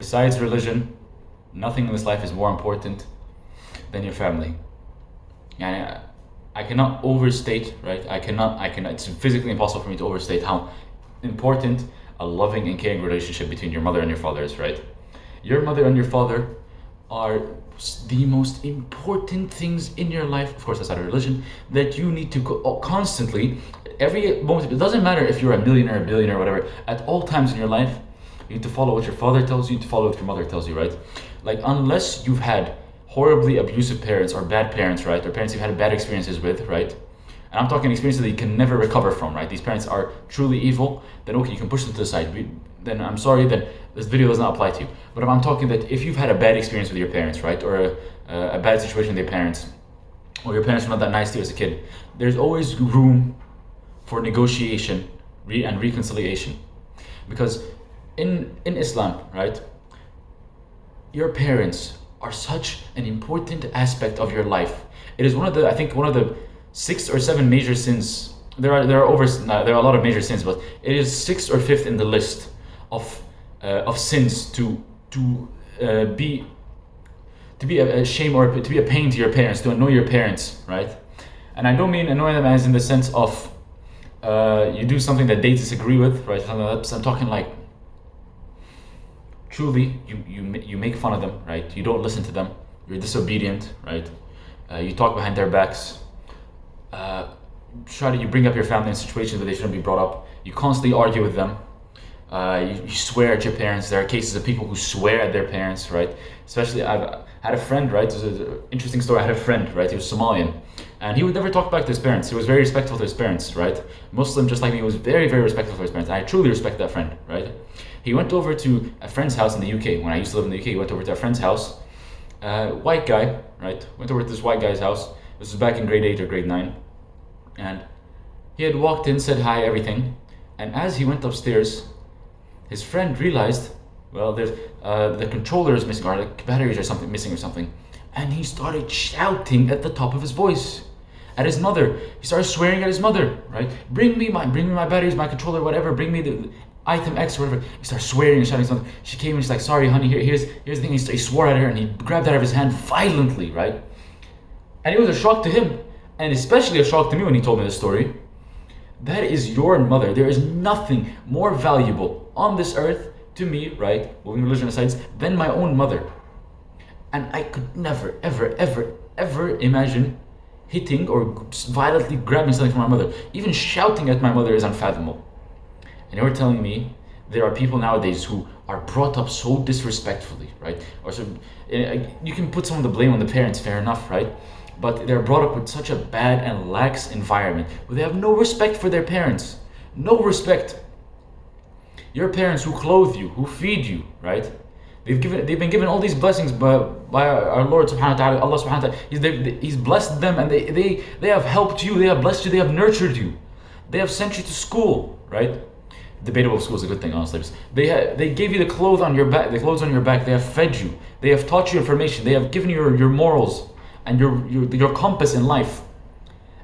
besides religion, nothing in this life is more important than your family. And I cannot overstate, right? I cannot, it's physically impossible for me to overstate how important a loving and caring relationship between your mother and your father is, right? Your mother and your father are the most important things in your life, of course, outside of religion, that you need to constantly, every moment, it doesn't matter if you're a millionaire, a billionaire, whatever, at all times in your life, you need to follow what your father tells you, you need to follow what your mother tells you, right? Like, unless you've had horribly abusive parents or bad parents, right? Or parents you've had bad experiences with, right? And I'm talking experiences that you can never recover from, right? These parents are truly evil, then okay, you can push them to the side. Then I'm sorry, then this video does not apply to you. But if I'm talking that if you've had a bad experience with your parents, right? Or a bad situation with your parents, or your parents were not that nice to you as a kid, there's always room for negotiation and reconciliation. Because in Islam, right? Your parents are such an important aspect of your life. It is one of the 6 or 7 major sins. There are a lot of major sins, but it is 6th or 5th in the list of sins to be a shame or to be a pain to your parents, to annoy your parents, right? And I don't mean annoy them as in the sense of you do something that they disagree with, right? I'm talking like truly you make fun of them, right? You don't listen to them. You're disobedient, right? You talk behind their backs. You bring up your family in situations that they shouldn't be brought up. You constantly argue with them. You swear at your parents. There are cases of people who swear at their parents, right? Especially, I've had a friend, right? This is an interesting story. I had a friend, right? He was Somalian, and he would never talk back to his parents. He was very respectful to his parents, right? Muslim, just like me, was very, very respectful to his parents. And I truly respect that friend, right? He went over to a friend's house in the UK. When I used to live in the UK, he went over to a friend's house. White guy, right? Went over to this white guy's house. This was back in grade 8 or grade 9. And he had walked in, said hi, everything. And as he went upstairs, his friend realized, well, there's the controller is missing, or the batteries or something missing or something. And he started shouting at the top of his voice at his mother. He started swearing at his mother, right? Bring me my batteries, my controller, whatever. Bring me the item X or whatever. He started swearing and shouting something. She came and she's like, sorry, honey, here's the thing. He swore at her and he grabbed it out of his hand violently, right? And it was a shock to him, and especially a shock to me when he told me this story. That is your mother. There is nothing more valuable on this earth to me, right, moving religion aside, than my own mother. And I could never, ever, ever, ever imagine hitting or violently grabbing something from my mother. Even shouting at my mother is unfathomable. And you're telling me there are people nowadays who are brought up so disrespectfully, right? Or so you can put some of the blame on the parents, fair enough, right? But they're brought up with such a bad and lax environment where they have no respect for their parents. No respect. Your parents who clothe you, who feed you, right? They've been given all these blessings by our Lord subhanahu wa ta'ala, Allah subhanahu wa ta'ala. He's blessed them, and they have helped you, they have blessed you, they have nurtured you. They have sent you to school, right? Debatable if school is a good thing, honestly. They gave you the clothes on your back, they have fed you, they have taught you information, they have given you your morals and your compass in life.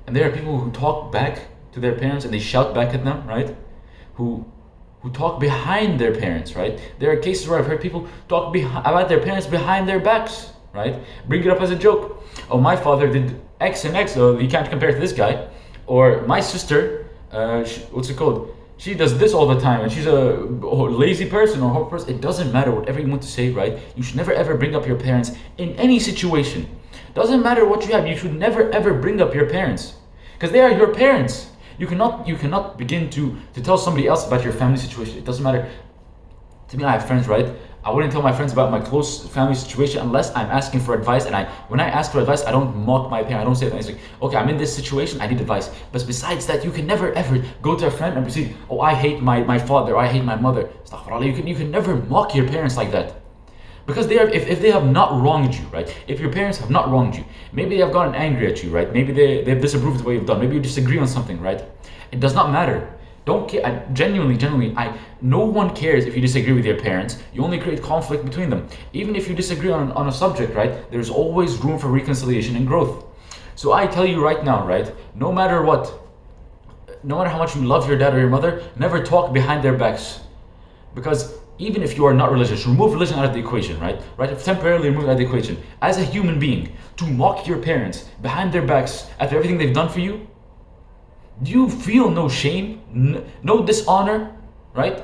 And there are people who talk back to their parents and they shout back at them, right? Who talk behind their parents, right? There are cases where I've heard people talk about their parents behind their backs, right? Bring it up as a joke. Oh, my father did X and X, so you can't compare to this guy. Or my sister, what's it called? She does this all the time, and she's a lazy person or a horrible person. It doesn't matter whatever you want to say, right? You should never ever bring up your parents in any situation. Doesn't matter what you have. You should never ever bring up your parents, because they are your parents. You cannot begin to tell somebody else about your family situation. It doesn't matter. To me, I have friends, right? I wouldn't tell my friends about my close family situation unless I'm asking for advice. And when I ask for advice, I don't mock my parent. I don't say things like, okay, I'm in this situation, I need advice. But besides that, you can never ever go to a friend and proceed, oh, I hate my father, or I hate my mother. Astaghfirullah. You can never mock your parents like that. Because if they have not wronged you, right? If your parents have not wronged you, maybe they have gotten angry at you, right? Maybe they've disapproved of what you've done. Maybe you disagree on something, right? It does not matter. Don't care. Genuinely, no one cares if you disagree with your parents. You only create conflict between them. Even if you disagree on a subject, right? There's always room for reconciliation and growth. So I tell you right now, right? No matter what, no matter how much you love your dad or your mother, never talk behind their backs. Because even if you are not religious, remove religion out of the equation, right? Right? Temporarily remove it out of the equation. As a human being, to mock your parents behind their backs after everything they've done for you, do you feel no shame, no dishonor, right?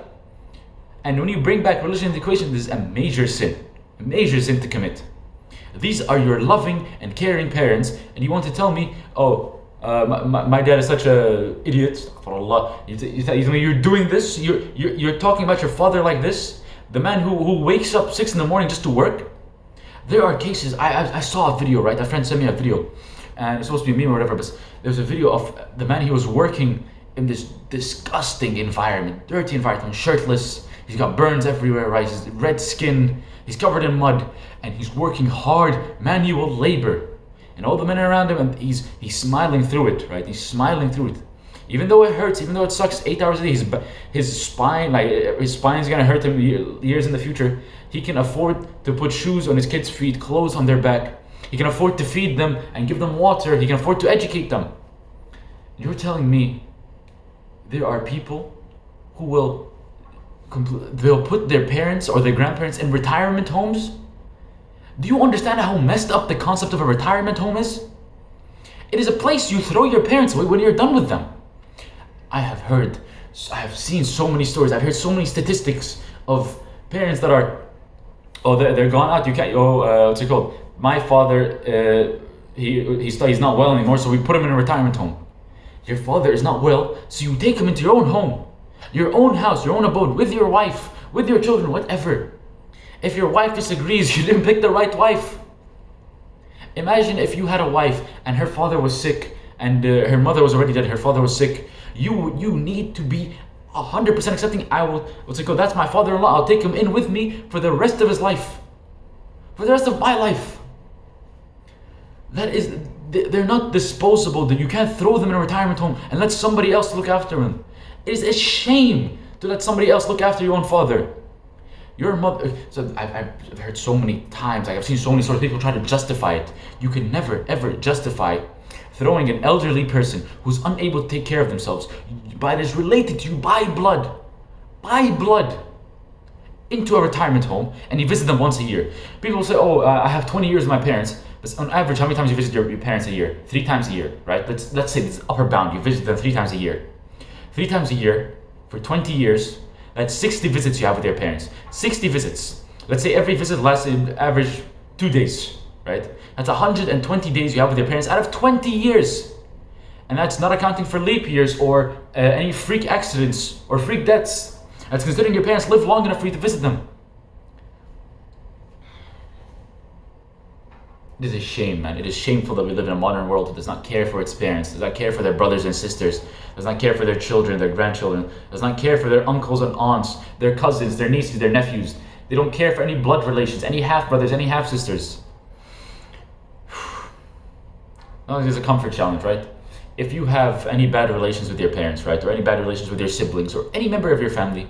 And when you bring back religion into the equation, this is a major sin to commit. These are your loving and caring parents, and you want to tell me, oh, my dad is such a idiot. Astaghfirullah. You tell me you're doing this. You're talking about your father like this. The man who wakes up 6 in the morning just to work. There are cases. I saw a video, right? A friend sent me a video, and it's supposed to be a meme or whatever. But there was a video of the man. He was working in this disgusting environment, dirty environment, shirtless. He's got burns everywhere, right? He's red skin. He's covered in mud, and he's working hard manual labor. And all the men around him, and he's smiling through it, right? He's smiling through it. Even though it hurts, even though it sucks, 8 hours a day, his spine's gonna hurt him years in the future. He can afford to put shoes on his kids' feet, clothes on their back. He can afford to feed them and give them water. He can afford to educate them. You're telling me there are people who they'll put their parents or their grandparents in retirement homes? Do you understand how messed up the concept of a retirement home is? It is a place you throw your parents away when you're done with them. I have seen so many stories. I've heard so many statistics of parents that are, they're gone out. You can't. What's it called? My father, he's not well anymore, so we put him in a retirement home. Your father is not well, so you take him into your own home, your own house, your own abode, with your wife, with your children, whatever. If your wife disagrees, you didn't pick the right wife. Imagine if you had a wife and her father was sick and her mother was already dead, her father was sick. You need to be 100% accepting. That's my father-in-law. I'll take him in with me for the rest of his life. For the rest of my life. They're not disposable. That you can't throw them in a retirement home and let somebody else look after them. It is a shame to let somebody else look after your own father. Your mother. So I've heard so many times, I've seen so many stories, people try to justify it. You can never ever justify throwing an elderly person who's unable to take care of themselves, but is related to you by blood, into a retirement home, and you visit them once a year. People say, I have 20 years with my parents. But on average, how many times you visit your parents a year? 3 times a year, right? Let's say this upper bound, you visit them 3 times a year. 3 times a year for 20 years. That's 60 visits you have with your parents. 60 visits. Let's say every visit lasts on average 2 days, right? That's 120 days you have with your parents out of 20 years. And that's not accounting for leap years or any freak accidents or freak deaths. That's considering your parents live long enough for you to visit them. It is a shame, man. It is shameful that we live in a modern world that does not care for its parents, does not care for their brothers and sisters, does not care for their children, their grandchildren, does not care for their uncles and aunts, their cousins, their nieces, their nephews. They don't care for any blood relations, any half-brothers, any half-sisters. There's a comfort challenge, right? If you have any bad relations with your parents, right, or any bad relations with your siblings, or any member of your family,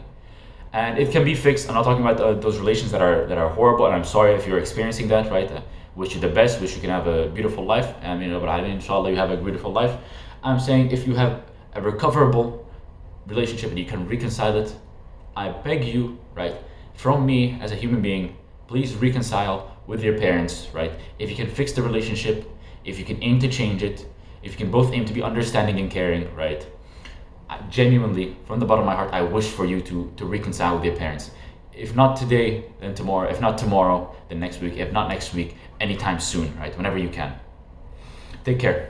and it can be fixed. I'm not talking about those relations that are horrible, and I'm sorry if you're experiencing that, right? Wish you the best, wish you can have a beautiful life. But inshallah you have a beautiful life. I'm saying if you have a recoverable relationship and you can reconcile it, I beg you, right, from me as a human being, please reconcile with your parents, right? If you can fix the relationship, if you can aim to change it, if you can both aim to be understanding and caring, right? Genuinely, from the bottom of my heart, I wish for you to reconcile with your parents. If not today, then tomorrow. If not tomorrow, then next week. If not next week, anytime soon, right? Whenever you can. Take care.